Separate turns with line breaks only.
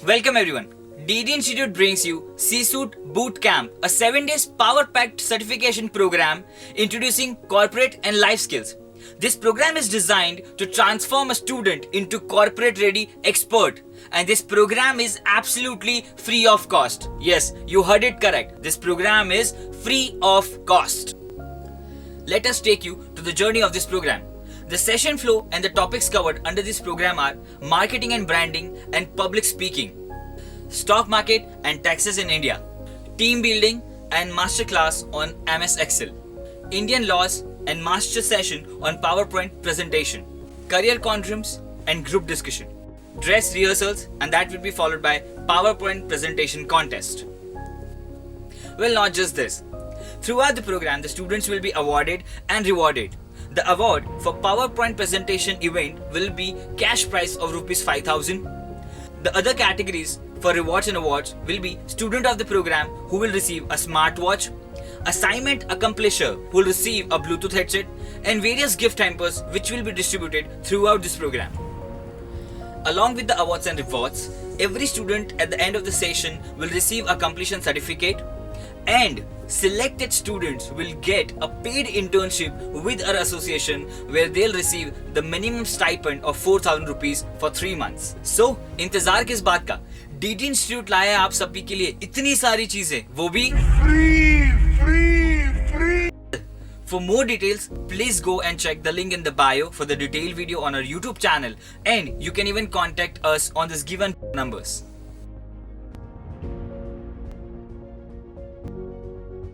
Welcome everyone. DD Institute brings you CSuite Bootcamp, a 7-day power-packed certification program introducing corporate and life skills. This program is designed to transform a student into corporate-ready expert, and this program is absolutely free of cost. Yes, you heard it correct. This program is free of cost. Let us take you to the journey of this program. The session flow and the topics covered under this program are marketing and branding and public speaking, stock market and taxes in India, team building and masterclass on MS Excel, Indian laws and master session on PowerPoint presentation, career conundrums and group discussion, dress rehearsals, and that will be followed by PowerPoint presentation contest. Well, not just this. Throughout the program, the students will be awarded and rewarded. The award for PowerPoint presentation event will be cash prize of ₹5,000. The other categories for rewards and awards will be student of the program who will receive a smartwatch, assignment accomplisher who will receive a Bluetooth headset, and various gift hampers which will be distributed throughout this program. Along with the awards and rewards, every student at the end of the session will receive a completion certificate, and selected students will get a paid internship with our association where they'll receive the minimum stipend of ₹4,000 for 3 months. So, इंतजार किस बात का? DD Institute लाया है आप सभी के लिए इतनी सारी चीजें, वो भी free. For more details, please go and check the link in the bio for the detailed video on our YouTube channel, and you can even contact us on this given numbers.